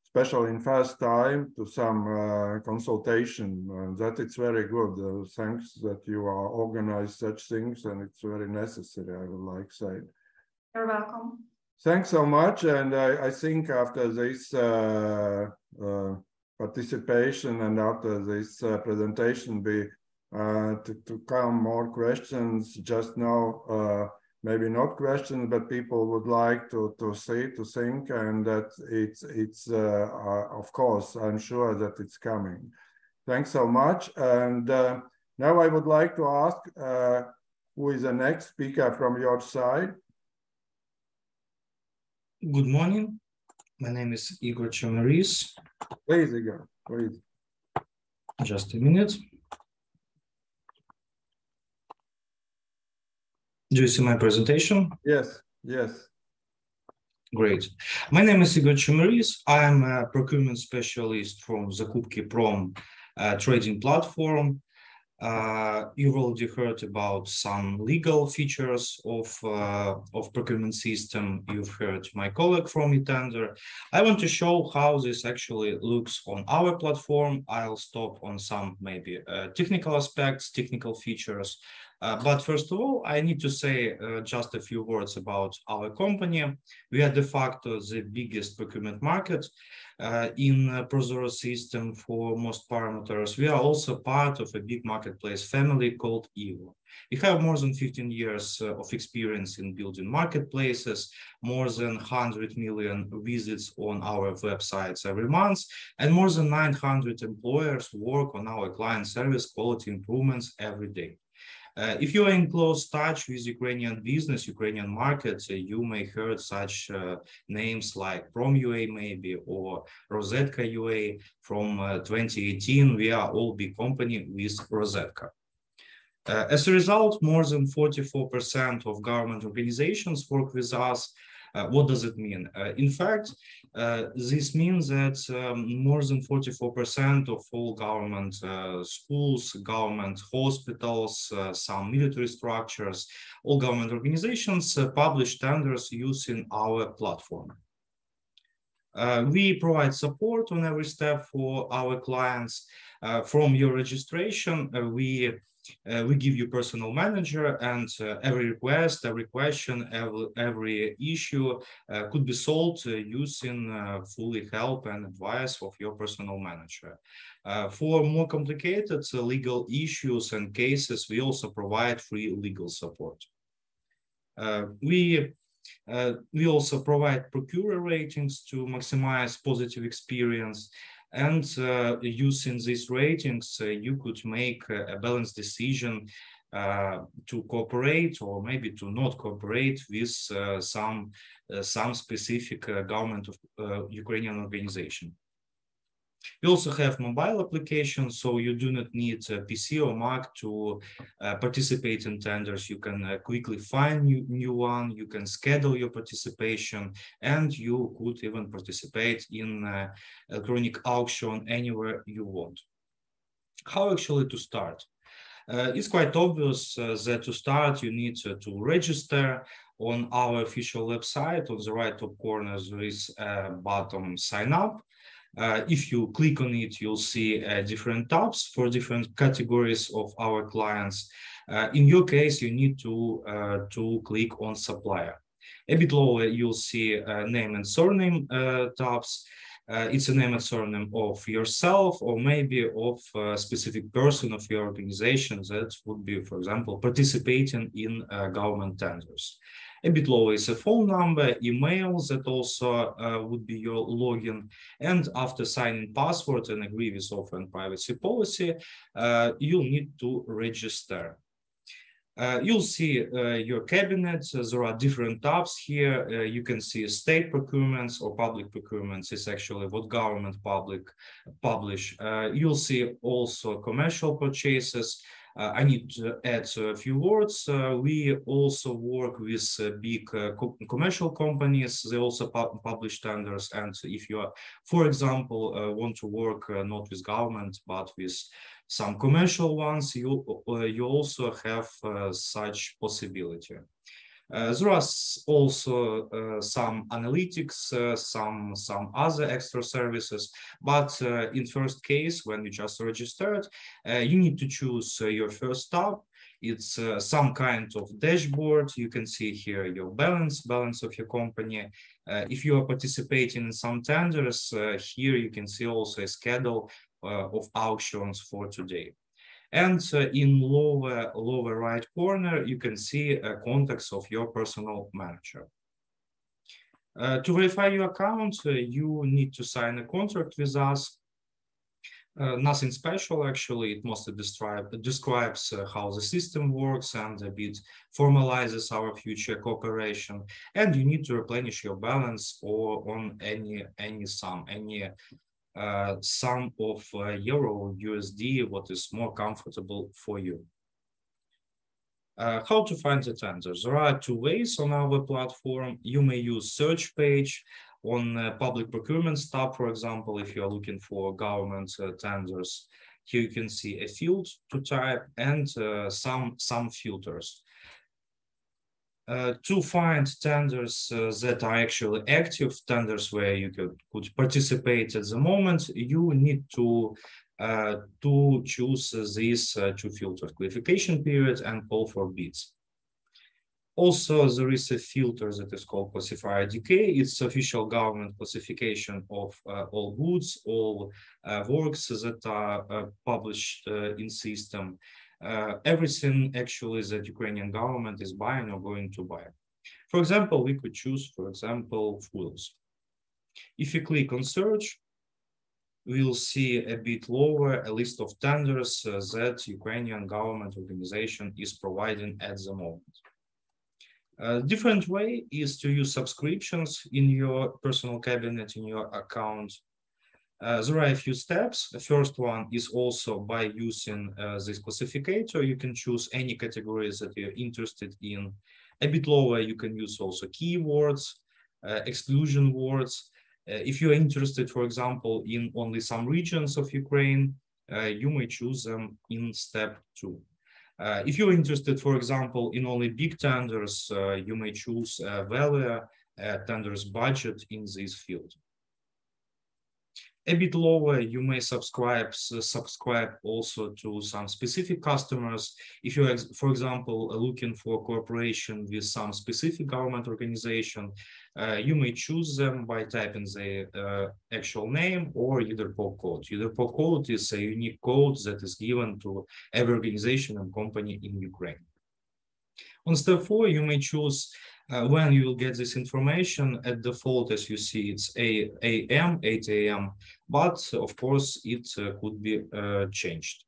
B: especially in first time, to some consultation. That it's very good. Thanks that you are organized such things, and it's very necessary, I would like to say.
E: You're welcome.
B: Thanks so much. And I think after this participation and after this presentation, to come more questions. Just now, maybe not questions, but people would like to see, to think, and that it's of course, I'm sure that it's coming. Thanks so much. And now I would like to ask who is the next speaker from your side?
F: Good morning. My name is Igor Chamaris.
B: Please, Igor, please.
F: Just a minute. Do you see my presentation?
B: Yes, yes.
F: Great. My name is Igor Chamaris. I am a procurement specialist from Zakupki Prom trading platform. You've already heard about some legal features of procurement system. You've heard my colleague from eTender. I want to show how this actually looks on our platform. I'll stop on some maybe technical aspects, technical features. But first of all, I need to say just a few words about our company. We are de facto the biggest procurement market in Prozorro system for most parameters. We are also part of a big marketplace family called Evo. We have more than 15 years of experience in building marketplaces, more than 100 million visits on our websites every month, and more than 900 employers work on our client service quality improvements every day. If you are in close touch with Ukrainian business, Ukrainian markets, you may heard such names like Prom.ua maybe, or Rosetka UA. From 2018, we are all big company with Rosetka. As a result, more than 44% of government organizations work with us. What does it mean? In fact, this means that more than 44% of all government schools, government hospitals, some military structures, all government organizations publish tenders using our platform. We provide support on every step for our clients. From your registration, we give you personal manager, and every request, every question, every issue could be solved using fully help and advice of your personal manager. For more complicated legal issues and cases, we also provide free legal support. We also provide procurer ratings to maximize positive experience. And using these ratings, you could make a balanced decision to cooperate or maybe to not cooperate with some specific government of Ukrainian organization. We also have mobile applications, so you do not need a PC or Mac to participate in tenders. You can quickly find new one, you can schedule your participation, and you could even participate in electronic auction anywhere you want. How actually to start? It's quite obvious that to start you need to register on our official website. On the right top corner there is a button sign up. If you click on it, you'll see different tabs for different categories of our clients. In your case, you need to click on supplier. A bit lower, you'll see name and surname tabs. It's a name and surname of yourself, or maybe of a specific person of your organization that would be, for example, participating in government tenders. A bit lower is a phone number, email that also would be your login. And after signing password and agree with offer and privacy policy, you'll need to register. You'll see your cabinet. There are different tabs here. You can see state procurements or public procurements. It's actually what government publish. You'll see also commercial purchases. I need to add a few words. We also work with big commercial companies. They also publish tenders. And if you are, for example, want to work not with government, but with some commercial ones, you also have such possibility. There are also some analytics, some other extra services, but in first case, when you just registered, you need to choose your first tab. It's some kind of dashboard. You can see here your balance of your company. If you are participating in some tenders, here you can see also a schedule of auctions for today. And in lower right corner, you can see contacts of your personal manager. To verify your account, you need to sign a contract with us. Nothing special, actually. It mostly describes how the system works and a bit formalizes our future cooperation. And you need to replenish your balance or on any sum of euro, USD, what is more comfortable for you. How to find the tenders? There are two ways on our platform. You may use search page on public procurement tab, for example, if you are looking for government tenders. Here you can see a field to type and some filters. To find tenders that are actually active, tenders where you could participate at the moment, you need to choose these two filters, qualification period and call for bids. Also, there is a filter that is called classifier decay. It's official government classification of all goods, all works that are published in system. Everything actually that Ukrainian government is buying or going to buy. For example, we could choose, for example, fuels. If you click on search, we'll see a bit lower a list of tenders that Ukrainian government organization is providing at the moment. A different way is to use subscriptions in your personal cabinet, in your account. There are a few steps. The first one is also by using this classificator. You can choose any categories that you're interested in. A bit lower, you can use also keywords, exclusion words. If you're interested, for example, in only some regions of Ukraine, you may choose them in step 2. If you're interested, for example, in only big tenders, you may choose value tenders budget in this field. A bit lower, you may subscribe also to some specific customers. If you're, for example, looking for cooperation with some specific government organization, you may choose them by typing the actual name or UDERPOC code. UDERPOC code is a unique code that is given to every organization and company in Ukraine. On step 4, you may choose when you will get this information. At default, as you see, it's 8 a.m., but of course, it could be changed.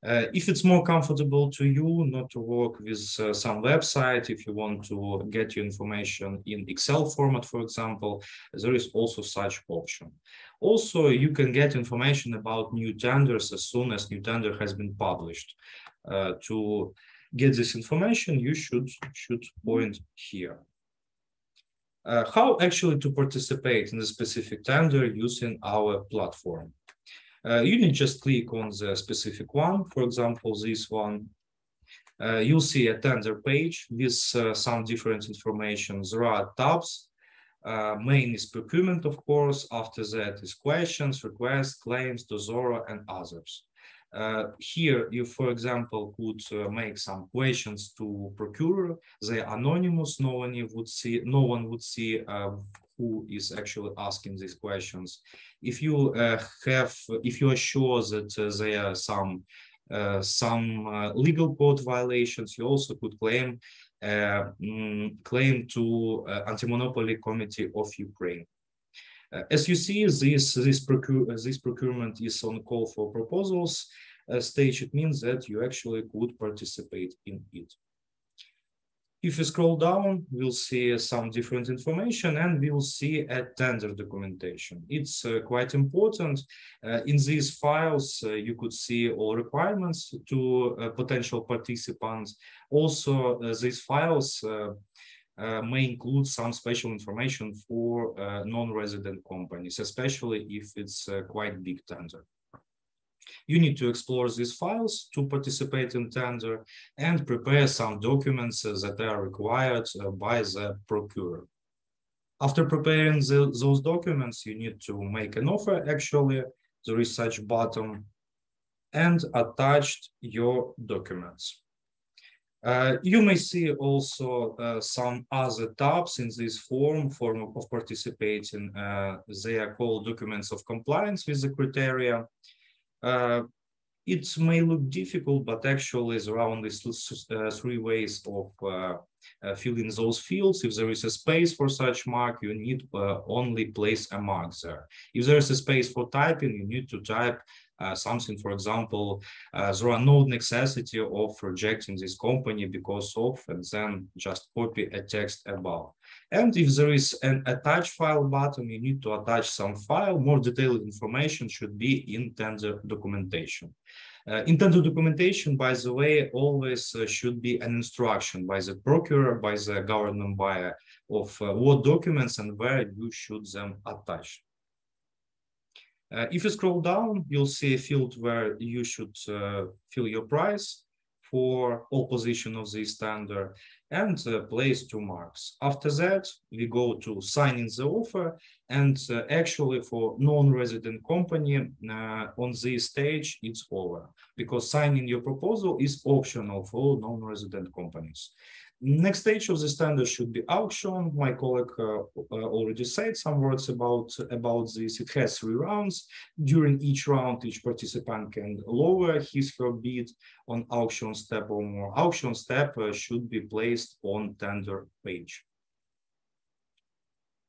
F: If it's more comfortable to you not to work with some website, if you want to get your information in Excel format, for example, there is also such option. Also, you can get information about new tenders as soon as new tender has been published. To get this information, you should point here. How actually to participate in a specific tender using our platform? You need just click on the specific one, for example, this one. You'll see a tender page with some different information. There are tabs. Main is procurement, of course. After that is questions, requests, claims, Prozorro, and others. Here, you, for example, could make some questions to procurer. They are anonymous. No one would see who is actually asking these questions. If you if you are sure that there are some legal code violations, you also could claim to Anti-Monopoly Committee of Ukraine. As you see, this procurement is on call for proposals stage. It means that you actually could participate in it. If you scroll down, we'll see some different information and we'll see a tender documentation. It's quite important. In these files, you could see all requirements to potential participants. Also, these files may include some special information for non-resident companies, especially if it's a quite big tender. You need to explore these files to participate in tender and prepare some documents that are required by the procurer. After preparing those documents, you need to make an offer. Actually, there is such button, and attach your documents. You may see also some other tabs in this form of participating. They are called documents of compliance with the criteria. It may look difficult, but actually there are only three ways of filling those fields. If there is a space for such mark, you need only place a mark there. If there is a space for typing, you need to type something. For example, there are no necessity of rejecting this company because of, and then just copy a text above. And if there is an attach file button, you need to attach some file. More detailed information should be in tender documentation. In tender documentation, by the way, always should be an instruction by the procurer, by the government buyer of what documents and where you should them attach. If you scroll down, you'll see a field where you should fill your price for all position of this tender and place 2 marks. After that, we go to sign in the offer, and actually for non-resident company on this stage, it's over because signing your proposal is optional for non-resident companies. Next stage of the tender should be auction. My colleague already said some words about this. It has 3 rounds. During each round, each participant can lower his or her bid on auction step or more. Auction step should be placed on tender page.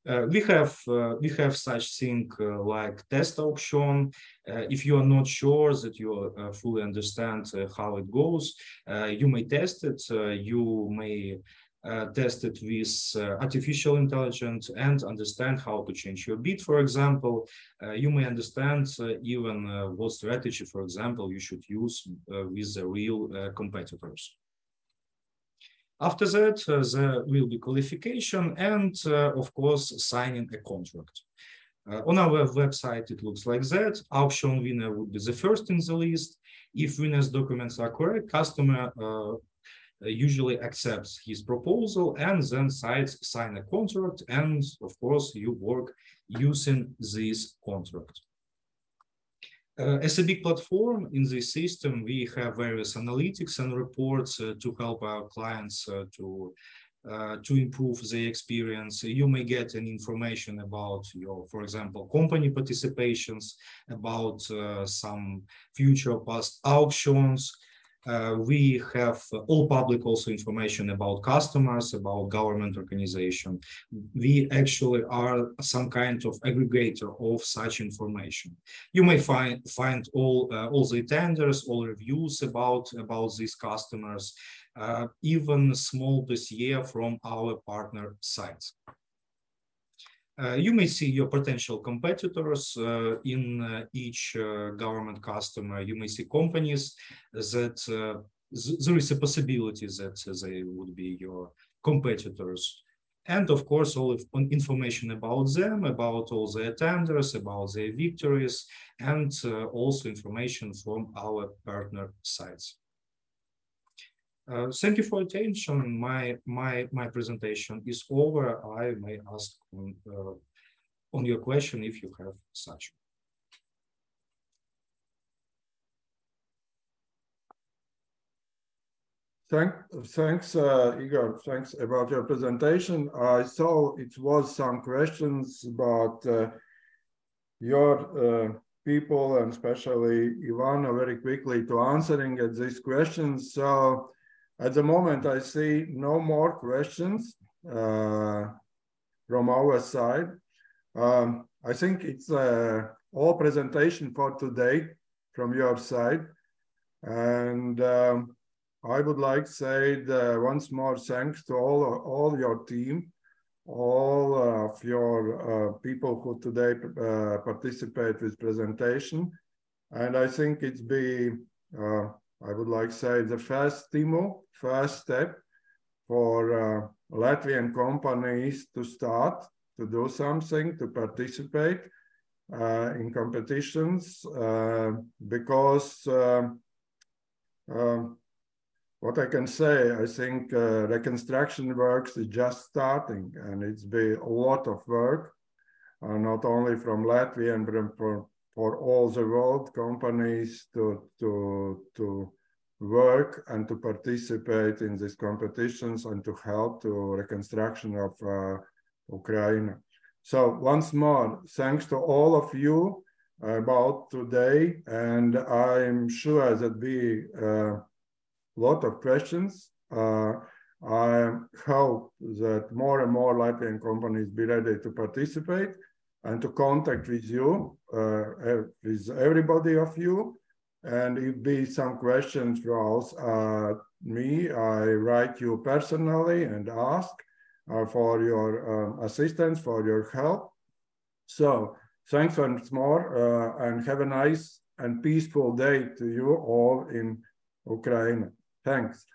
F: We have such thing like test auction. If you are not sure that you fully understand how it goes, you may test it. You may test it with artificial intelligence and understand how to change your bid. For example, you may understand even what strategy, for example, you should use with the real competitors. After that, there will be qualification and, of course, signing a contract. On our website, it looks like that. Auction winner would be the first in the list. If winner's documents are correct, customer usually accepts his proposal and then sign a contract. And, of course, you work using this contract. As a big platform in this system, we have various analytics and reports to help our clients to improve their experience. You may get an information about your, for example, company participations, about some future past auctions. We have all public also information about customers, about government organization. We actually are some kind of aggregator of such information. You may find all the tenders, all reviews about these customers, even small dossier from our partner sites. You may see your potential competitors in each government customer. You may see companies that there is a possibility that they would be your competitors. And of course, all information about them, about all their tenders, about their victories, and also information from our partner sites. Thank you for attention. My presentation is over. I may ask on your question if you have such.
B: Thanks, Igor. Thanks about your presentation. I saw it was some questions about your people, and especially Ivana, very quickly to answering at these questions. So at the moment, I see no more questions from our side. I think it's all presentation for today from your side. And I would like to say once more thanks to all your team, all of your people who today participate with presentation. And I think it's I would like to say the first step for Latvian companies to start to do something, to participate in competitions, because what I can say, I think reconstruction works is just starting, and it's been a lot of work, not only from Latvia and for all the world companies to work and to participate in these competitions and to help to reconstruction of Ukraine. So once more, thanks to all of you about today, and I'm sure that we lot of questions. I hope that more and more Latvian companies be ready to participate and to contact with you, with everybody of you. And if be some questions for me, I write you personally and ask for your assistance, for your help. So thanks once more, and have a nice and peaceful day to you all in Ukraine. Thanks.